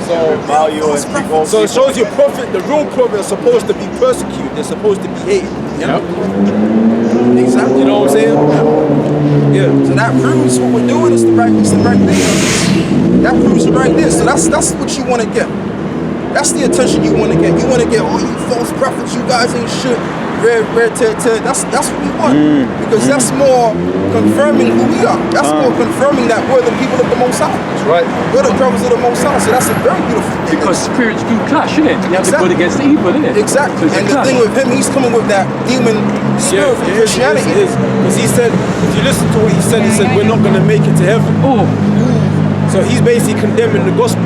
So it shows you prophet, the real prophet, are supposed to be persecuted. They're supposed to be hated. Yep. Exactly. You know what I'm saying? Yeah. So that proves what we're doing is the right thing. That proves it right there. So that's what you want to get. That's the attention you want to get. You want to get, oh, you false prophets, you guys ain't shit. Red, that's what we want. Because that's more confirming who we are. That's more confirming that we're the people of the Most High. That's right. We're the brothers of the Most High. So that's a very beautiful thing. Because spirits do clash, isn't it? You have to put against evil, isn't it? Exactly. So and the thing with him, he's coming with that demon spirit from Christianity. Because he said, if you listen to what he said, we're not going to make it to heaven. Oh. So he's basically condemning the gospel.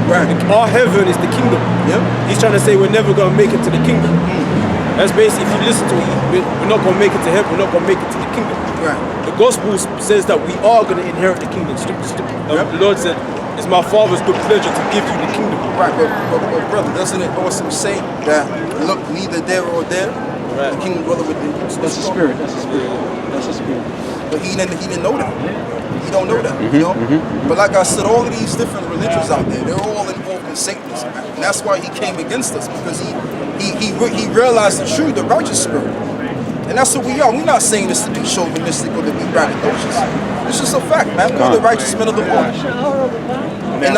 Right. Our heaven is the kingdom. Yep. He's trying to say we're never going to make it to the kingdom. That's basically, if you listen to it, we're not going to make it to heaven, we're not going to make it to the kingdom. Right. The gospel says that we are going to inherit the kingdom. The Lord said, it's my Father's good pleasure to give you the kingdom. Right, but brother, doesn't it also say that, look, neither there or there, the kingdom brother with the... That's the spirit, that's the spirit. That's the spirit. But he didn't know that. He don't know that, you know? But like I said, all of these different religions out there, they're all involved in Satanism. And that's why he came against us, because he realized the true, the righteous spirit. And that's what we are. We're not saying this to be chauvinistic or to be braggadocious. It's just a fact, man. We're the righteous men of the Lord. And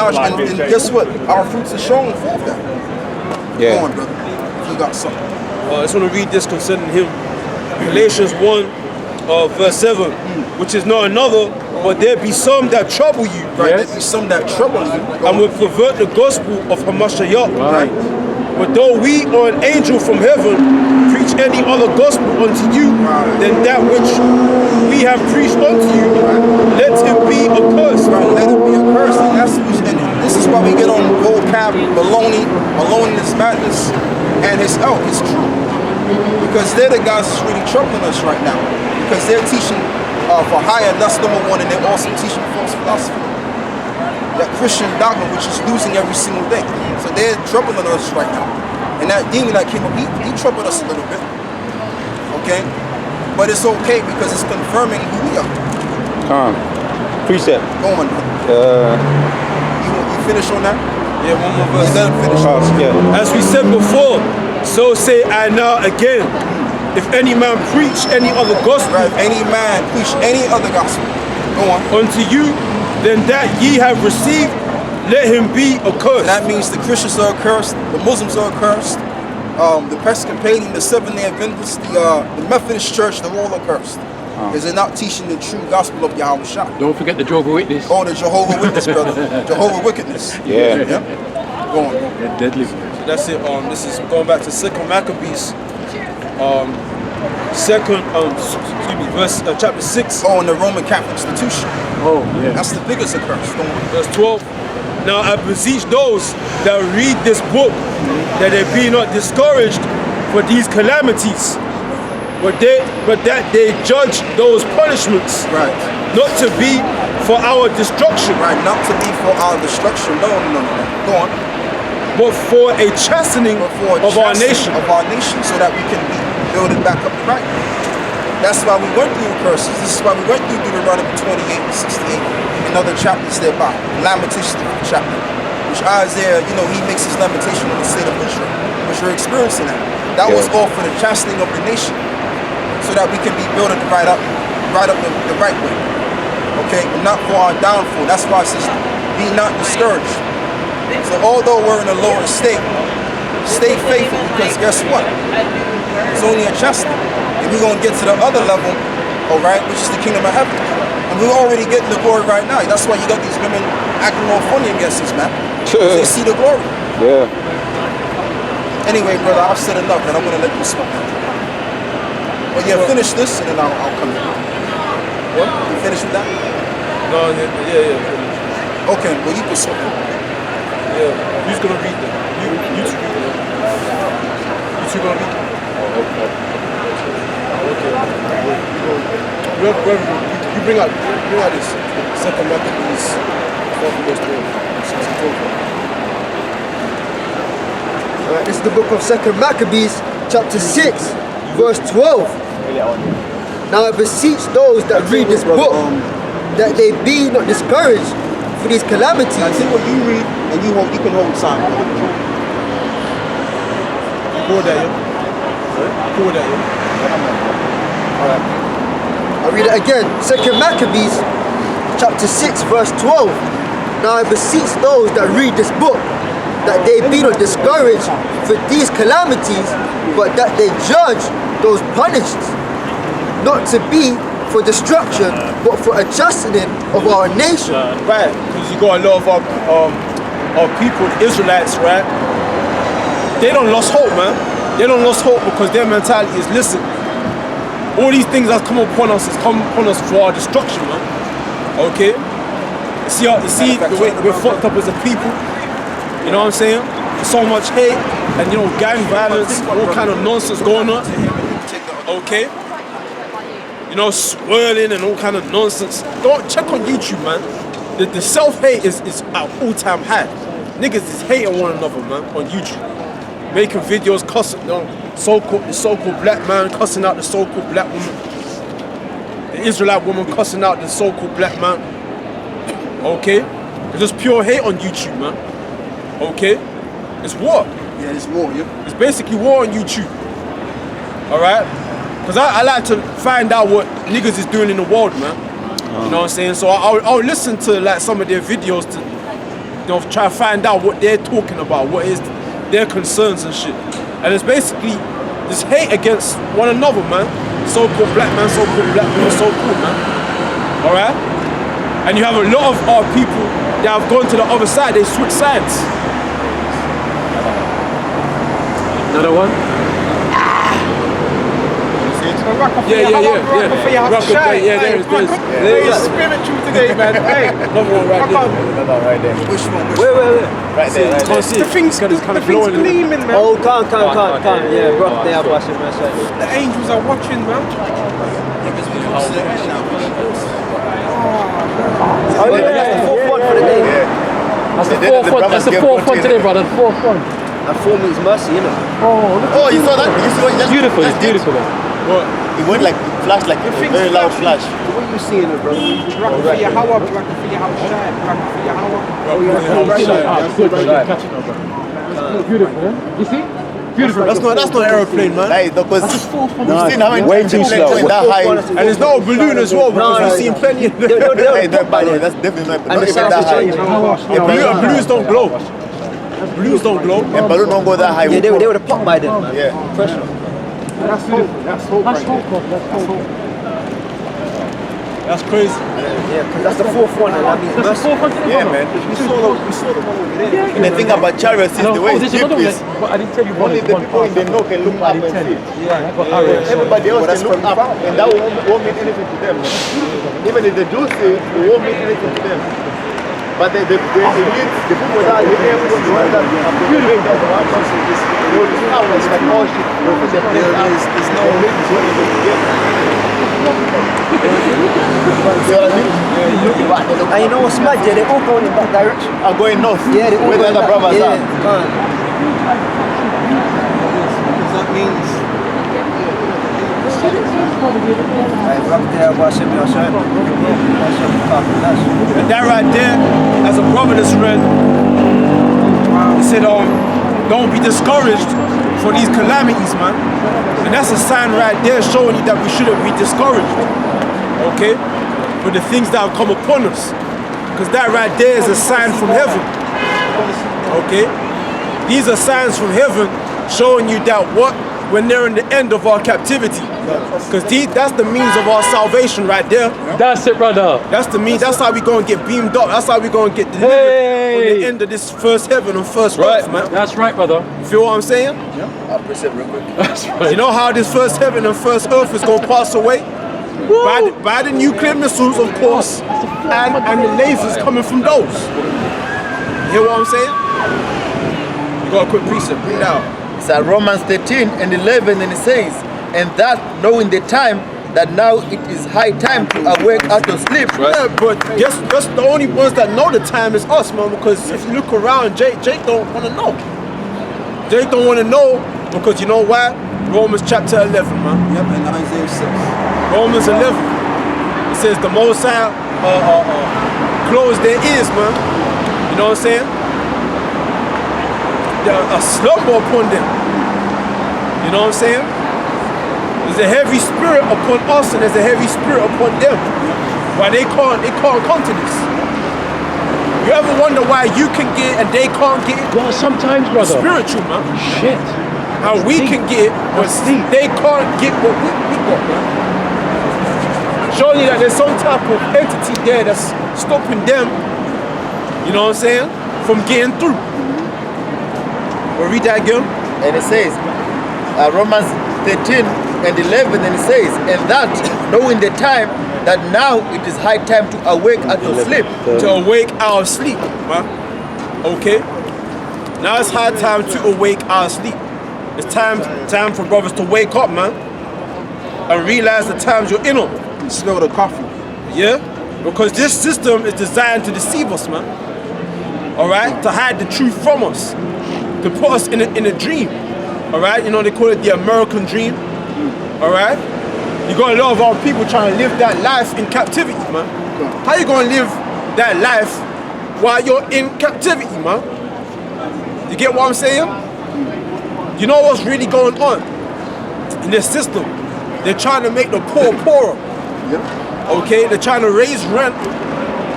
guess what? Our fruits are showing forth that. Yeah. Go on, brother. If you got something. I just want to read this concerning him. Galatians 1, verse 7, which is not another, but there be some that trouble you. Right, there be some that trouble you. And will pervert the gospel of Hamashiach. Right. But though we or an angel from heaven preach any other gospel unto you than that which we have preached unto you, let him be accursed. Right, let him be accursed. And this is why we get on vocab, Maloney's madness, and his elk. It's true. Because they're the guys that's really troubling us right now. Because they're teaching for higher, that's number one, and they're also teaching false philosophy. That Christian dogma, which is losing every single day. So they're troubling us right now. And that demon that came up, he troubled us a little bit. Okay? But it's okay because it's confirming who we are. Precept. Go on, you finish on that? Yeah, one more verse. Let him finish. As we said before, so say I now again. If any man preach any other gospel, right, any man preach any other gospel, go on, unto you, then that ye have received, let him be accursed. And that means the Christians are accursed, the Muslims are accursed, the Episcopalian, the Seventh-day Adventists, the Methodist Church, they're all accursed. Because they're not teaching the true gospel of Yahweh Shah. Don't forget the Jehovah Witness. Oh, the Jehovah Witness, brother. Jehovah Wickedness. Yeah. Go on. They're deadly. So that's it. This is going back to 2nd Maccabees, verse chapter 6. Oh, in the Roman Catholic institution. Oh, yeah. That's the biggest occurrence. Go on. Verse 12. Now I beseech those that read this book that they be not discouraged for these calamities, but that they judge those punishments, right, not to be for our destruction, right, not to be for our destruction. No. Go on. But for a chastening of our nation, so that we can be building back up the right. That's why we went through curses. This is why we went through Deuteronomy 28 and 68 and other chapters thereby. Lamentations, the 5th chapter, which Isaiah, he makes his lamentation on the state of Israel, which we're experiencing that. That was all for the chastening of the nation, so that we can be building right up the right way. Okay, and not for our downfall. That's why it says, be not discouraged. So although we're in a lower state, stay faithful, because guess what? It's only a chastening. And we're going to get to the other level, all right, which is the kingdom of heaven. And we're already getting the glory right now. That's why you got these women acting all funny against us, man. They see the glory. Yeah. Anyway, brother, I've said enough, and I'm going to let you smoke. Well, yeah, finish this, and then I'll come in. What? You finished with that? No, yeah. Okay, well, you can smoke. Yeah, who's going to read them? You two read them. You two going to read them? Okay. You bring out this 2nd Maccabees 12 verse 12. This is the book of 2nd Maccabees, chapter 6, verse 12. Now I beseech those that read this book, that they be not discouraged for these calamities. I think what you read, and you can hold something. Pour that, yo. Pour that, yo. I read it again. 2 Maccabees, chapter 6, verse 12. Now I beseech those that read this book, that they be not discouraged for these calamities, but that they judge those punished, not to be for destruction, but for a chastening of our nation. Right, because you got a lot of our people, the Israelites, right? They don't lost hope, man. They don't lost hope because their mentality is, listen, all these things that come upon us has come upon us for our destruction, man. Okay? You see the way we're fucked up as a people. You know what I'm saying? So much hate and, you know, gang violence, all kind of nonsense going on. Okay? You know, swirling and all kind of nonsense. Don't check on YouTube, man. The self-hate is at all-time high. Niggas is hating one another, man, on YouTube. Making videos cussing, you know, the so-called black man cussing out the so-called black woman. The Israelite woman cussing out the so-called black man. Okay? It's just pure hate on YouTube, man. Okay? It's war. Yeah, it's war, yeah. It's basically war on YouTube. Alright? Because I like to find out what niggas is doing in the world, man. You know what I'm saying? So I'll listen to like some of their videos to, you know, try to find out what they're talking about, what is their concerns and shit. And it's basically this hate against one another, man. So-called black man, so-called black woman, so-called, man. Alright? And you have a lot of our people that have gone to the other side, they switch sides. Another one? Yeah. There it is. There's spiritual today, man. Hey, Another one right there. Another right there. Which one? Wait. Right there. Right Can't see the it. thing's It's kind of glowing. gleaming, man. Oh, can't. Yeah, bro. They are watching my side. The angels are watching, man. Oh, yeah, that's the fourth one for the day. That's the fourth one. That's the fourth one today, brother. The fourth one. And 4 means mercy, you know. Oh, you saw that? You saw it? It's beautiful. It's beautiful. What? It went like, it flashed like a very loud flash. What are you seeing, bro? Bracket for your Hawa, bracket for your house shine, bracket for your Hawa. Beautiful, yeah? You see? Beautiful. That's not aeroplane, man. Like, because we've seen how many way times too the plane slow. went that high. And it's not a balloon as well, because we've seen plenty of them. Hey, no, balloon, that's definitely not, And not the even sound that is high. changing. Balloons don't glow. Balloons don't glow. And balloon don't go that high. Yeah, they would have popped by then, man. Yeah. Pressure. That's hope. That's hope right there. That's crazy. Yeah, because that's the fourth one, and that means mercy. Yeah, man. We saw the one over there. And the thing about Chariots is the way it's deep is But I didn't tell you only the people in the know can look up and see. Everybody else can look up and that won't mean anything to them. Even if they do see it, it won't mean anything to them. But the elites, the people that are here, the ones that are doing that, the ones that will just have this like, oh shit, there's no And you know what's mad? Yeah, they all going in that direction. are going north. Yeah, they all where the going other that. brothers Yeah, are. man. That means And that right there, as a brother that's read, he said, don't be discouraged for these calamities, man. And that's a sign right there showing you that we shouldn't be discouraged, okay? For the things that have come upon us. Because that right there is a sign from heaven, okay? These are signs from heaven showing you that when they're in the end of our captivity. Because that's the means of our salvation right there. That's it, brother. That's the means. That's how we gonna get beamed up. That's how we gonna get delivered on the end of this first heaven and first earth, man. That's right, brother. You feel what I'm saying? I'll press it real quick. That's right. You know how this first heaven and first earth is gonna pass away? By the nuclear missiles, of course, and the lasers coming from those. You hear what I'm saying? You got a quick precept. Read out. It's at Romans 13 and 11, and it says, and that knowing the time, that now it is high time to awake out of sleep. Yeah, but guess the only ones that know the time is us, man. Because if you look around, Jake don't want to know. Jake don't want to know because you know why? Romans chapter 11, man. yep, and Isaiah 6. Romans 11. It says the Most High closed their ears, man. You know what I'm saying? a slumber upon them. You know what I'm saying? There's a heavy spirit upon us and there's a heavy spirit upon them. Why they can't come to this. You ever wonder why you can get and they can't get it? Well, sometimes, brother. Spiritual, man. Shit. How we can get it, but they can't get what we got, man. Showing you that there's some type of entity there that's stopping them, you know what I'm saying, from getting through. We'll read that again. And it says, Romans 13 and 11, and it says, and that, knowing the time, that now it is high time to awake out of sleep. To awake out of sleep, man. Okay? Now it's high time to awake out of sleep. It's time for brothers to wake up, man. And realize the times you're in them. Smell the coffee. Yeah? Because this system is designed to deceive us, man. Alright? To hide the truth from us. To put us in a dream. Alright? You know, they call it the American dream. Alright? You got a lot of our people trying to live that life in captivity, man. How you gonna live that life while you're in captivity, man? You get what I'm saying? You know what's really going on in this system? They're trying to make the poor poorer. Okay? They're trying to raise rent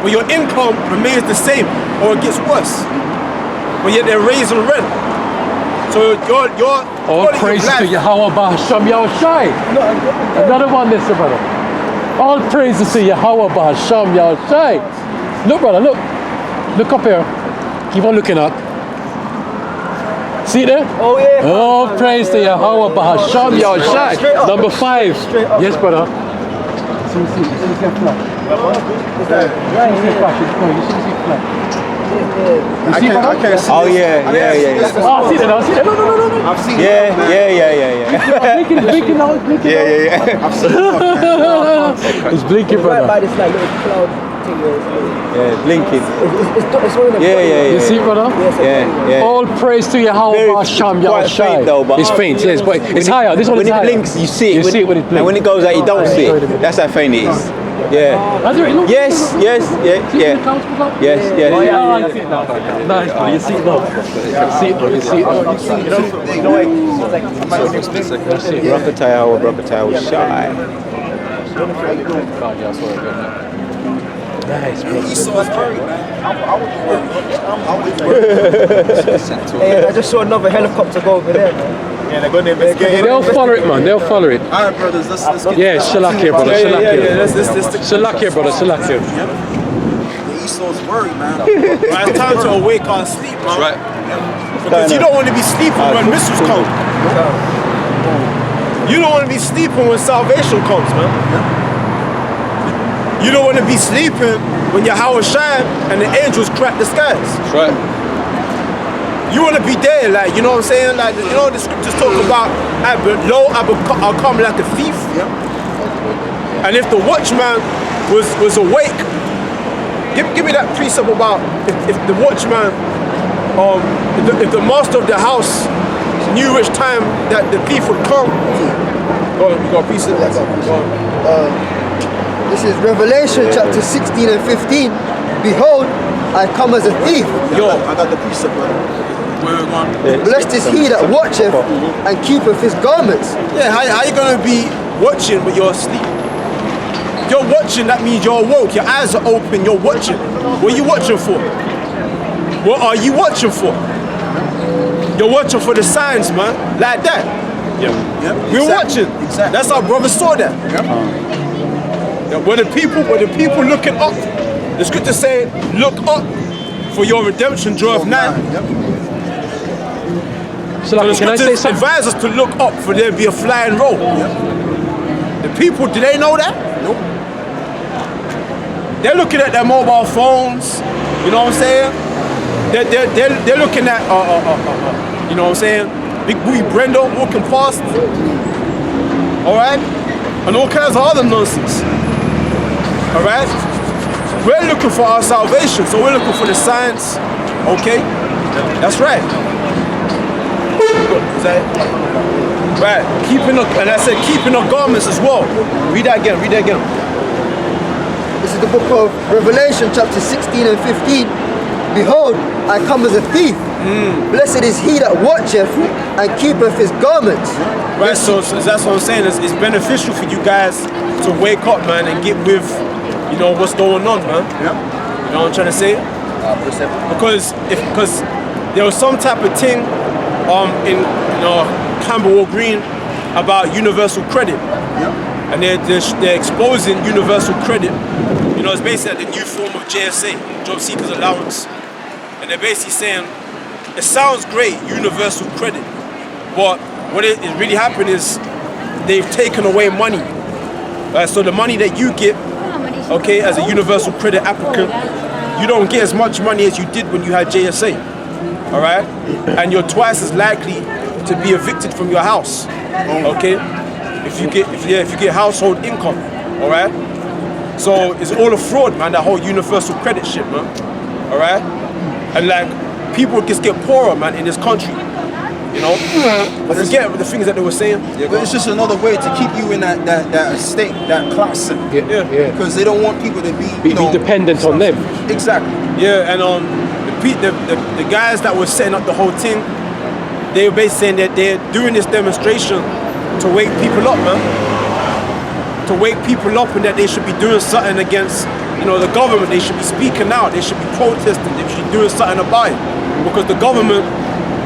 where your income remains the same or it gets worse. But yet they're raising rent. So your All praise to Yahweh Bahasham Yahushai. Another one, this, brother. All praises to Yahweh Bahasham Yahushai. Look, brother, look. Look up here. Keep on looking up. See there? Oh yeah. All praise to Yahweh Bahasham Yahushai. Number 5. Yes, brother. See flash. I can't see. Oh yeah. Oh, see that now, see that? No. I've seen Yeah. Blinking now, it's blinking now. Yeah. I've seen it. It's blinking, Right brother. by this like little cloud thing. Yeah, blinking. It's one of them. Yeah. You see, brother? Yeah. All praise to Yahweh Very Bahasham quite faint though, Yahushai. but It's faint, yes, but it's higher. This one when is it higher. blinks, you see it. You see it when it blinks. And when it goes out, you don't see it. That's how faint it is. Yeah. Yes. Oh, yeah, I see it now. Nice, bro. You see it now. You see it. Brakataya, shy. Nice, bro. Esau's worried, man. I'm always worried. Hey, I just saw another helicopter go over there, man. Yeah, they're going to investigate. They'll follow it, man. They'll follow it. All right, brothers, let's get Yeah, Shalakia, brother. Yeah. Shalakia. Shalakia, brother. Shalakia. Esau's worried, man. Right, it's time to awake out of sleep, man. Right. Because you don't want to be sleeping when missiles come. You don't want to be sleeping when salvation comes, man. You don't want to be sleeping when Yahweh shine and the angels crack the skies. That's right. You want to be there, like, you know what I'm saying? Like, you know, the scriptures talk about, I'll come like a thief. And if the watchman was awake, give me that precept about if the watchman, if the master of the house knew which time that the thief would come. Go on, you got a precept? This is Revelation chapter 16 and 15. Behold, I come as a thief. Yo, I got the precept, brother. Blessed is he that watcheth and keepeth his garments. Yeah, how you gonna be watching but you're asleep? If you're watching, that means you're awoke, your eyes are open, you're watching. What are you watching for? What are you watching for? You're watching for the signs, man, like that. Yeah. We're watching. Exactly. That's how brothers saw that. Yeah, were the people looking up? The scripture say, look up, for your redemption draweth nigh. So, So the can I say scriptures something? advise us to look up for there to be a flying roll. The people, do they know that? Nope. They're looking at their mobile phones, you know what I'm saying? They're looking at, you know what I'm saying? Big Booty Brenda walking past, all right? And all kinds of other nonsense, all right? We're looking for our salvation, so we're looking for the signs, okay? That's right. Is that it? Right, and I said keeping our garments as well. Read that again. This is the book of Revelation chapter 16 and 15. behold, I come as a thief. Blessed is he that watcheth and keepeth his garments. Right, so that's what I'm saying. It's beneficial for you guys to wake up, man, and get with, what's going on, man. Yeah. You know what I'm trying to say? Because there was some type of thing in Camberwell Green about universal credit. Yeah. And they're exposing universal credit. It's basically the new form of JSA, Job Seekers Allowance. And they're basically saying, it sounds great, universal credit, but what is really happened is they've taken away money. So the money that you get, okay, as a universal credit applicant, you don't get as much money as you did when you had JSA, all right? And you're twice as likely to be evicted from your house, okay? If you get household income, all right? So it's all a fraud, man, that whole universal credit shit, man, all right? And like, people just get poorer, man, in this country, But forget the things that they were saying. Yeah, but it's just another way to keep you in that state, that class. Yeah. Because they don't want people to Be dependent on them. Exactly. Yeah, and the guys that were setting up the whole thing, they were basically saying that they're doing this demonstration to wake people up, man. To wake people up, and that they should be doing something against, the government. They should be speaking out. They should be protesting. They should be doing something about it. Because the government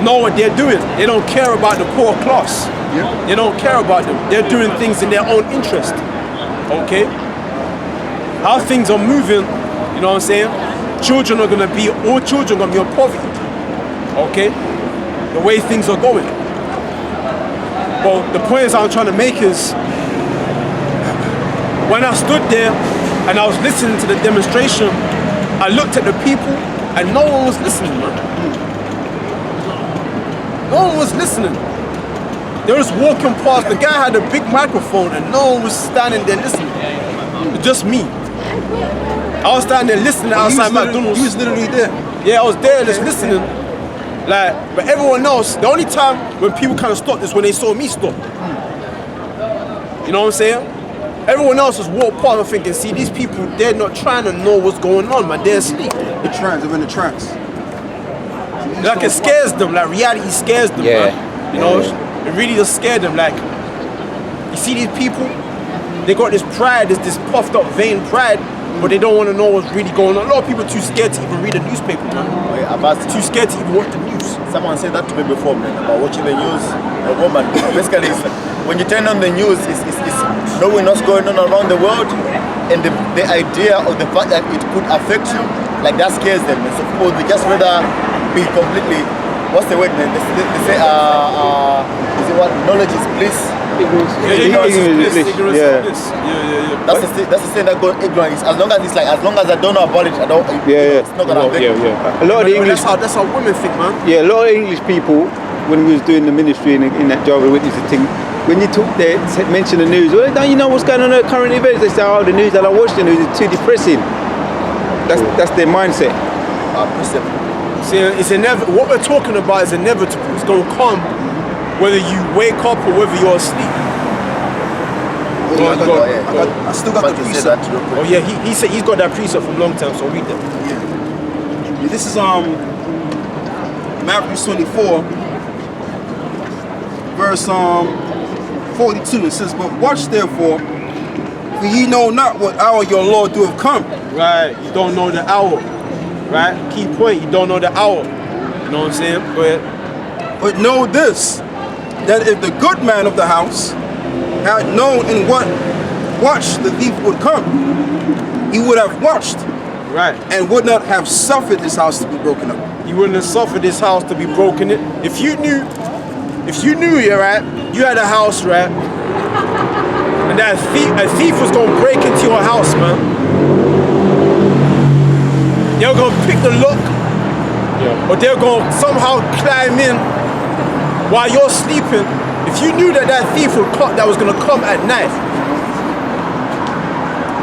know what they're doing. They don't care about the poor class. Yeah. They don't care about them. They're doing things in their own interest. Okay? How things are moving, you know what I'm saying? All children are gonna be in poverty. Okay? The way things are going. Well, the point I'm trying to make is, when I stood there and I was listening to the demonstration, I looked at the people and no one was listening, man. No one was listening. They were just walking past. The guy had a big microphone and no one was standing there listening. Just me. I was standing there listening outside McDonald's. You was literally there. Yeah, I was there just listening. But everyone else, the only time when people kind of stopped is when they saw me stop. You know what I'm saying? Everyone else just walked past and thinking, see, these people, they're not trying to know what's going on, man. They're asleep. They're in the trance. Like, it scares them. Like, reality scares them, man. It really just scared them. Like, you see these people, they got this pride, this puffed up, vain pride, but they don't want to know what's really going on. A lot of people are too scared to even read a newspaper, man. Too scared to even watch the news. Someone said that to me before, man, about watching the news. A woman, basically, it's like, when you turn on the news, it's knowing what's going on around the world, and the idea of the fact that it could affect you, like, that scares them. And so people, they just rather be completely, what's the word, man? They say, is it what? Knowledge is bliss. Ignorance is bliss. Yeah. Yeah. That's the thing that goes ignorance. As long as I don't know about it, I don't. It's not gonna affect me. A lot of the English. That's how women think, man. Yeah, a lot of English people, when we was doing the ministry in that Jehovah's Witness thing, when you talk there, mention the news, well, don't you know what's going on at current events? They say, oh, the news, I don't watch the news, it's too depressing. That's their mindset. See, it's inevitable. What we're talking about is inevitable. It's going to come whether you wake up or whether you're asleep. I still got the precept. Oh yeah, he said he's got that precept from long time, so read that. Yeah, this is Matthew 24, verse 42. It says, "But watch therefore, for ye know not what hour your Lord doeth come." Right, you don't know the hour. Right, key point, you don't know the hour. You know what I'm saying? Go ahead. But know this, that if the good man of the house had known in what watch the thief would come, he would have watched, right, and would not have suffered his house to be broken up. You wouldn't have suffered this house to be broken. If you knew, yeah, right, you had a house, right, and that a thief was gonna break into your house, man. They're gonna pick the lock, or they're gonna somehow climb in while you're sleeping. If you knew that thief was gonna come at night,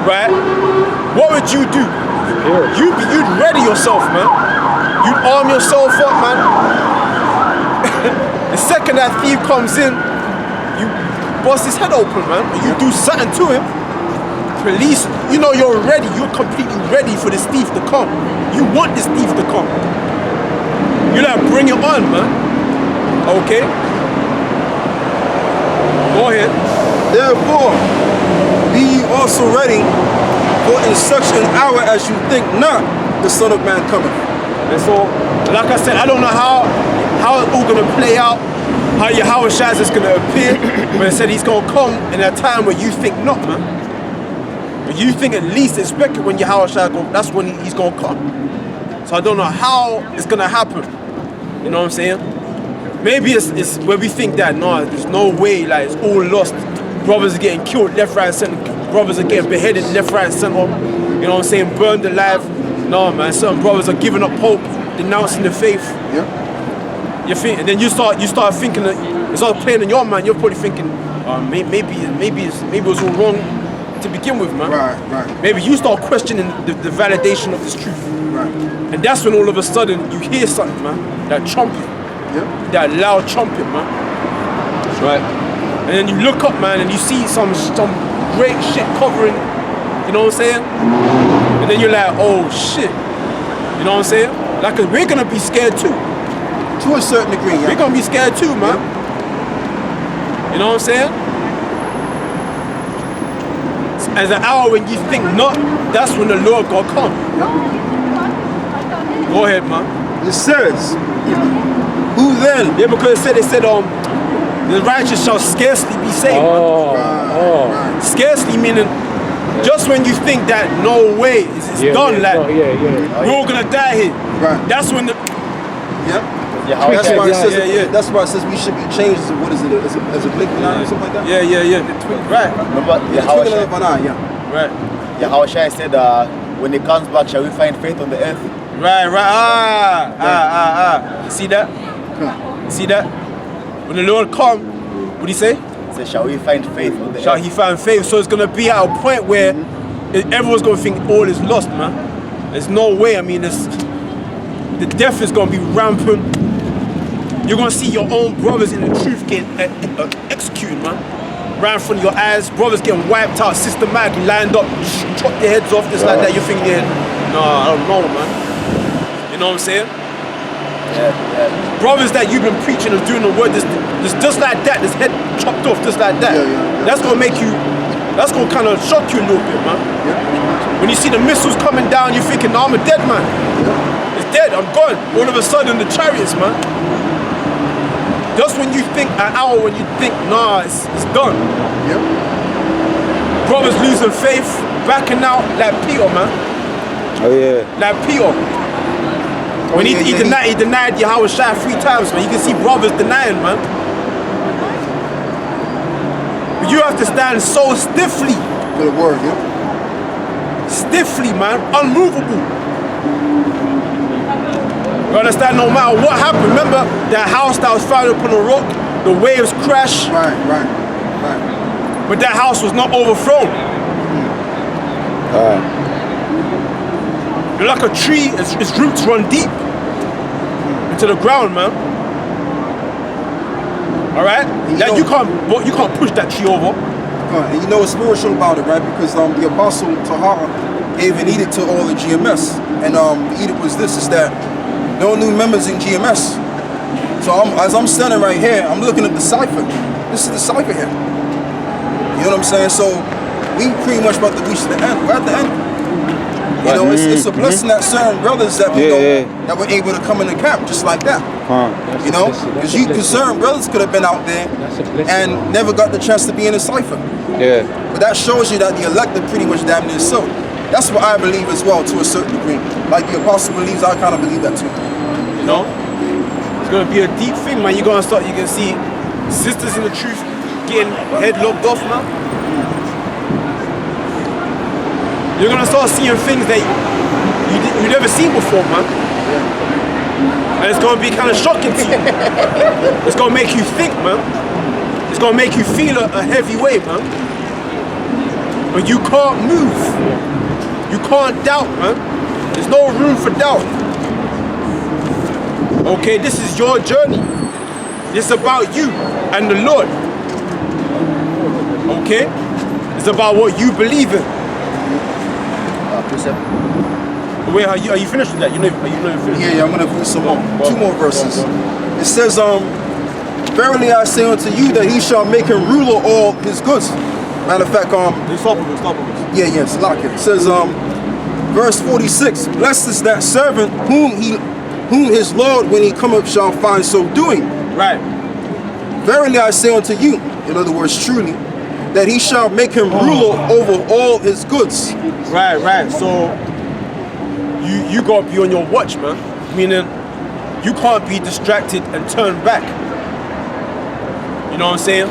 right? What would you do? You'd ready yourself, man. You'd arm yourself up, man. The second that thief comes in, you bust his head open, man. And you do something to him. police, you know you're ready, you're completely ready for this thief to come. You want this thief to come. You're like, bring it on, man. Okay? Go ahead. Therefore, be ye also ready, for in such an hour as you think not, the Son of Man cometh. And so, like I said, I don't know how it's all gonna play out, how Yahweh Shai is gonna appear, but it said he's gonna come in a time where you think not, man. But you think at least expect it when Yahweh Shai go, that's when he's gonna come. So I don't know how it's gonna happen. You know what I'm saying? Maybe it's where we think that, no, there's no way, like it's all lost. Brothers are getting killed left, right, center. Brothers are getting beheaded left, right, center. You know what I'm saying? Burned alive. No, man. Certain brothers are giving up hope, denouncing the faith. Yeah. You think, and then you start thinking that it's all playing in your mind. You're probably thinking, maybe it was all wrong to begin with, man. Right. Maybe you start questioning the validation of this truth. Right. And that's when all of a sudden you hear something, man. That trumpet. Yeah. That loud trumpet, man. Right. And then you look up, man, and you see some great shit covering, you know what I'm saying? And then you're like, oh shit. You know what I'm saying? Like, cause we're gonna be scared too. To a certain degree, yeah. We're gonna be scared too, man. Yeah. You know what I'm saying? As an hour when you think not, that's when the Lord gonna come. Go ahead, man. It says, who then? Yeah, because it said, the righteous shall scarcely be saved. Right. Scarcely meaning just when you think that no way, it's done, like we're all gonna die here. Right. That's when the That's why it says. Yeah. That's why it says we should be changed. What is it? As a blinking eye or something like that? Yeah. Right. Remember, Twinkling of an eye. Yeah. Right. Yahweh Shai said, when he comes back, shall we find faith on the earth? Right. See that? See that? When the Lord come, what did he say? He said, shall we find faith on the Shall earth? he find faith? So it's gonna be at a point where everyone's gonna think all is lost, man. There's no way. I mean, the death is gonna be rampant. You're gonna see your own brothers in the truth get executed, man. Right in front of your eyes, brothers getting wiped out systematically, lined up, chop their heads off, just like that. You're thinking, no, I don't know, man. You know what I'm saying? Yeah. Brothers that you've been preaching and doing the word, just like that, this head chopped off just like that. Yeah. That's gonna kind of shock you a little bit, man. When you see the missiles coming down, you're thinking, no, I'm a dead man. It's dead, I'm gone. All of a sudden, the chariots, man. Just when you think, an hour when you think, nah, it's done. Yep. Brothers losing faith, backing out like Peter, man. Oh yeah. Like Peter. When he denied Yahweh Shai 3 times, man. You can see brothers denying, man. But you have to stand so stiffly. For the word, yeah. Stiffly, man. Unmovable. You understand? No matter what happened. Remember that house that was founded upon a rock? The waves crashed. Right. But that house was not overthrown. You're like a tree, its roots run deep into the ground, man. Alright? Now you can't push that tree over. And you know what's spiritual about it, right? Because the apostle Tahara gave an edict to all the GMS. And the edict was this, is that no new members in GMS. So as I'm standing right here, I'm looking at the cipher. This is the cipher here. You know what I'm saying? So we pretty much about to reach the end. We're at the end. You know, it's a blessing that certain brothers that we that were able to come in the camp just like that. You know, because certain brothers could have been out there and never got the chance to be in the cipher. Yeah. But that shows you that the elect are pretty much damn near so. That's what I believe as well, to a certain degree. Like the apostle believes, I kind of believe that too. You know? It's gonna be a deep thing, man. You can see sisters in the truth getting head locked off, man. You're gonna start seeing things that you never seen before, man. And it's gonna be kind of shocking to you. It's gonna make you think, man. It's gonna make you feel a heavy weight, man. But you can't move. You can't doubt, man. There's no room for doubt. Okay, this is your journey. This is about you and the Lord. Okay? It's about what you believe in. Wait, are you finished with that? Are you not finished? Yeah, I'm gonna put some more, two more verses. It says, verily I say unto you that he shall make him ruler all his goods. Matter of fact, Stop with this. yeah, lock it. It says, verse 46, blessed is that servant whom his Lord when he cometh shall find so doing. Right. Verily I say unto you, in other words, truly, that he shall make him ruler over all his goods. Right. So you gotta be on your watch, man. Meaning you can't be distracted and turn back. You know what I'm saying?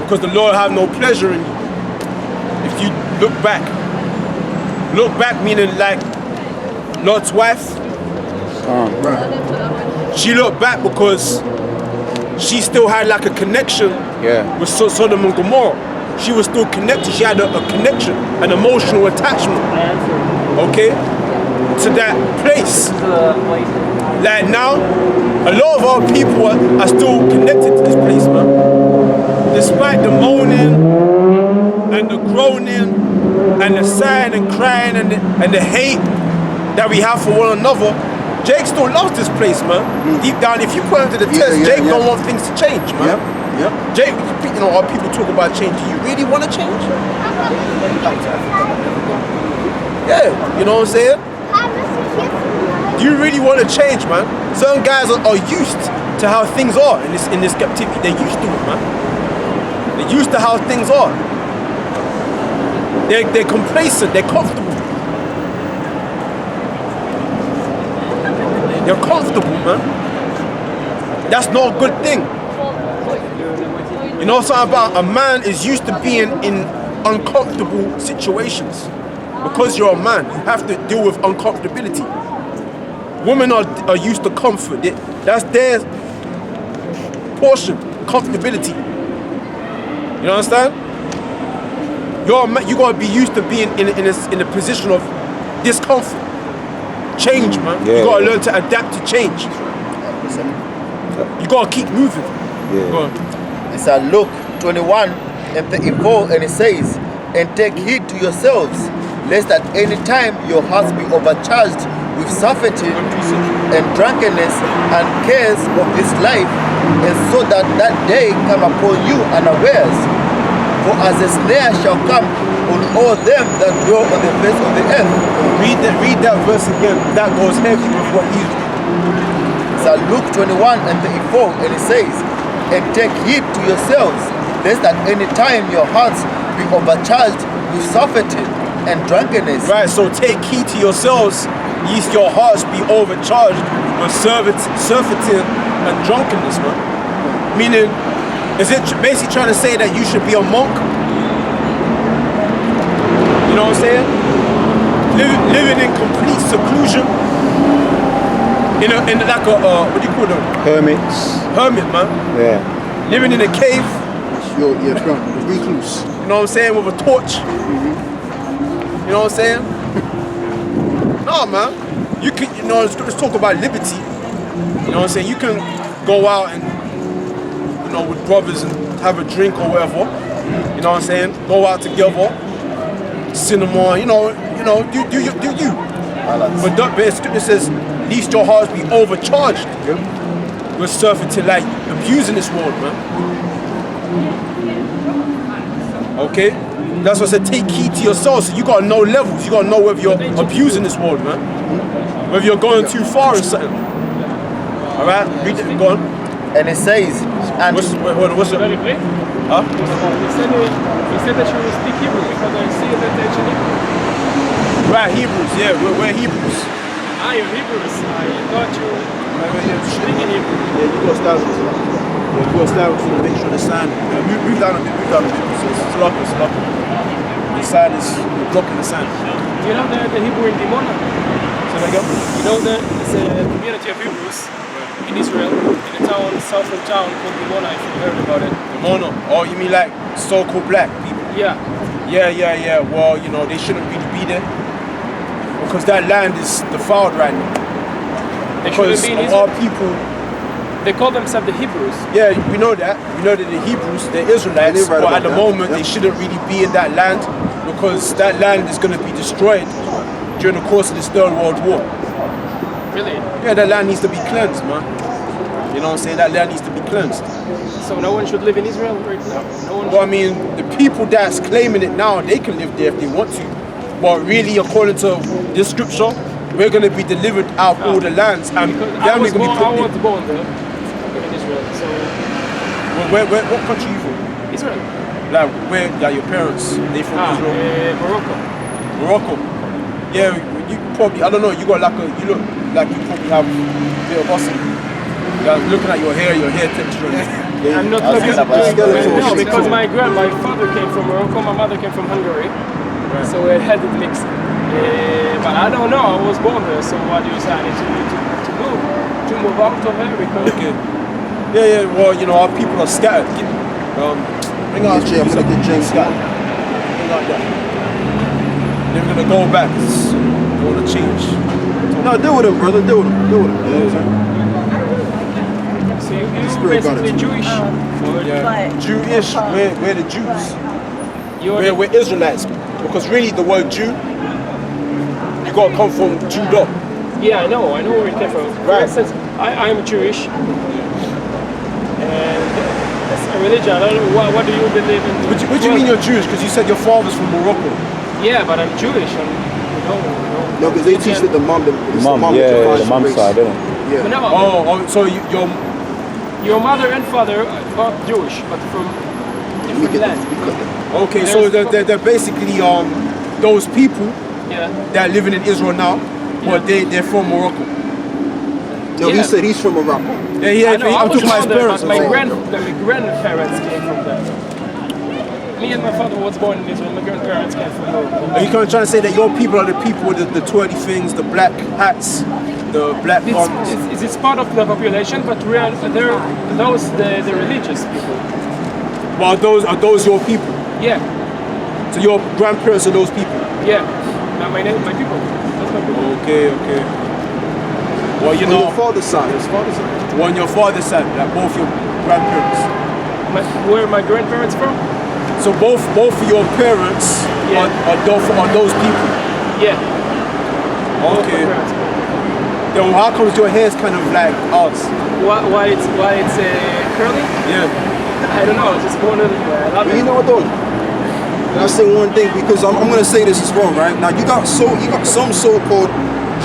Because the Lord have no pleasure in you. If you look back. Look back meaning like Lot's wife. She looked back because she still had like a connection with Sodom and Gomorrah. She was still connected. She had a connection, an emotional attachment, okay, to that place. Like now, a lot of our people are still connected to this place, man. Despite the moaning and the groaning and the sighing and crying and the hate that we have for one another, Jake still loves this place, man. Deep down, if you put him to the test, Jake don't want things to change, man. Jake, our people talk about change. Do you really want to change? Yeah, you know what I'm saying? Do you really want to change, man? Certain guys are used to how things are in this captivity. They're used to it, man. They're used to how things are. They're complacent. They're comfortable. They're comfortable, man. That's not a good thing. You know something about a man is used to being in uncomfortable situations. Because you're a man, you have to deal with uncomfortability. Women are used to comfort. That's their portion, comfortability. You understand? You're a man, you gotta be used to being in a position of discomfort. Change, man. You gotta learn to adapt to change. You gotta keep moving. Go on. It's Luke 21 and 34, and it says, and take heed to yourselves, lest at any time your hearts be overcharged with surfeiting and drunkenness and cares of this life, and so that day come upon you unawares. For as a snare shall come on all them that dwell on the face of the earth. Read that verse again. That goes heavy with what he's reading. It's Luke 21 and 34, and it says, and take heed to yourselves, lest at any time your hearts be overcharged with surfeiting and drunkenness. Right, so take heed to yourselves, lest your hearts be overcharged with surfeiting and drunkenness, man. Meaning, is it basically trying to say that you should be a monk? You know what I'm saying? Living in complete seclusion. In like a, what do you call them? Hermit, man. Yeah. Living in a cave. Recluse. You know what I'm saying? With a torch. You know what I'm saying? No, man. You can, let's talk about liberty. You know what I'm saying? You can go out and, with brothers and have a drink or whatever. You know what I'm saying? Go out together. Cinema, do you. But the scripture says, lest your hearts be overcharged with surfeiting, like abusing this world, man. Okay? That's what I said, take heed to yourself. So you gotta know levels. You gotta know whether you're abusing this world, man. Whether you're going too far or something. Alright? Read it, go on. And it says, and what's it? Huh? He said that you will speak Hebrew because I see that actually. Right, Hebrews, yeah, we're Hebrews. You're Hebrews. I thought you were speaking Hebrew. Yeah, you gotta start with the picture of the sign. Move down a bit. So it's locked. The sign is blocking the sign. You know the Hebrew in Dimona? So there you go. You know it's a community of Hebrews in Israel, in a town, south of town called Dimona, if you heard about it. Dimona? Oh, you mean like so-called black people? Yeah. Yeah. Well, they shouldn't really be there. Because that land is defiled right now. They shouldn't Because be in our Israel. people, They call themselves the Hebrews. yeah, we know that. We know that the Hebrews, the Israelites, but at the moment they shouldn't really be in that land because that land is going to be destroyed during the course of this Third World War. Really? Yeah, that land needs to be cleansed, man. You know what I'm saying? That land needs to be cleansed. So no one should live in Israel right now? No one Well, I mean, the people that's claiming it now, they can live there if they want to. But really, according to this scripture, we're going to be delivered out of all the lands, and I was going to be put born there in Israel, so what country are you from? Israel. Like, where, like your parents, they from Israel? Morocco. Morocco. Yeah, you probably, I don't know, you look like you probably have a bit of us. Looking at your hair texture. I'm not looking at no, because my father came from Morocco, my mother came from Hungary, so we had it mixed. But I don't know, I was born there, so what do you say? I need to move out of here because... Okay. Yeah, well, you know, our people are scattered. Bring out Jay, I'm gonna get James scattered. Thing like that. They're gonna go back. They want to change. No, deal with him, brother. Deal with him. Deal with him. So you're basically Jewish? Yeah. Jewish. We're the Jews. We're Israelites. Because really the word Jew, you gotta come from Judah. Yeah, I know where it came from. For instance, I'm Jewish. And that's a religion. I don't know, what do you believe in? What do you mean you're Jewish? Because you said your father's from Morocco. Yeah, but I'm Jewish. No, because they teach that the mom the mom side, isn't it? Yeah. No, so your mother and father are both Jewish, but from different lands. Okay, so they're basically those people that are living in Israel now, but they're from Morocco. No, he said he's from Morocco. Yeah, I'm talking about his parents. My grandparents came from there. Me and my father was born in Israel. My grandparents came from Morocco. Are you kind of trying to say that your people are the people with the twirly things, the black hats, the black bums? It's part of the population, but they're the religious people. Well, are those your people? Yeah. So your grandparents are those people? Yeah. My people. That's my people. Okay. Well, you know. On your father's side. Well, on your father's side, like both your grandparents. Where are my grandparents from? So both of your parents are those people? Yeah. Okay. Then how comes your hair's kind of like ours? Why it's curly? Yeah. I don't know. Just born in You know what though? And I'll say one thing because I'm gonna say this as well, right? Now you got some so-called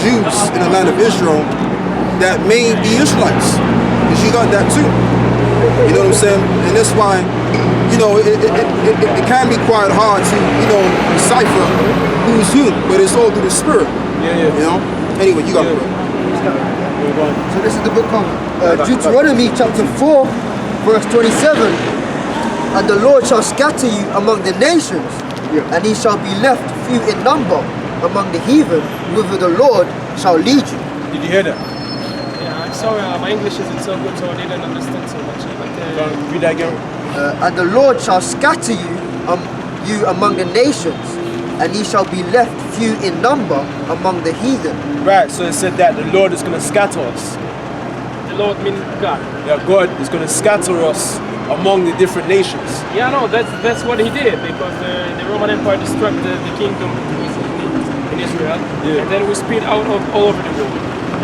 Jews in the land of Israel that may be Israelites. Because you got that too. You know what I'm saying? And that's why, you know, it can be quite hard to, you know, decipher who's who, but it's all through the spirit. Yeah. You know? Anyway, you got it. So this is the book of Deuteronomy chapter 4, verse 27. And the Lord shall scatter you among the nations, and he shall be left few in number among the heathen, whither the Lord shall lead you. Did you hear that? Yeah, I'm sorry, my English isn't so good, so I didn't understand so much. But, Read that again. And the Lord shall scatter you among the nations, and ye shall be left few in number among the heathen. Right, so it said that the Lord is going to scatter us. the Lord means God. Yeah, God is going to scatter us among the different nations. Yeah, no, that's what he did, because the Roman Empire destroyed the kingdom in Israel, and then we spread out all over the world.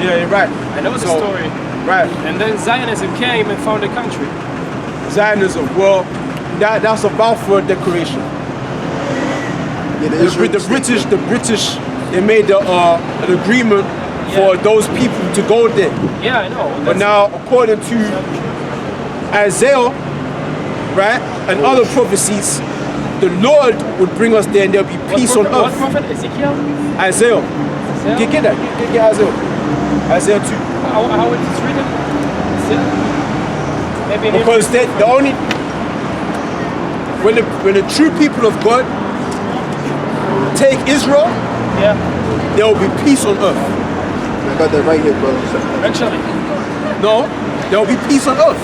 Yeah, you're right. I know the story. Right. And then Zionism came and found a country. Zionism, well, that's a Balfour Declaration. Yeah, The British, they made an agreement for those people to go there. Yeah, I know. But now, according to Isaiah, right, and other prophecies, the Lord would bring us there and there'll be peace on earth. What prophet? Ezekiel? Isaiah. You get that? You get Isaiah. Isaiah 2. How it is written? Maybe Because the only when the true people of God take Israel, there will be peace on earth. I got that right here, bro. Eventually. No, there will be peace on earth.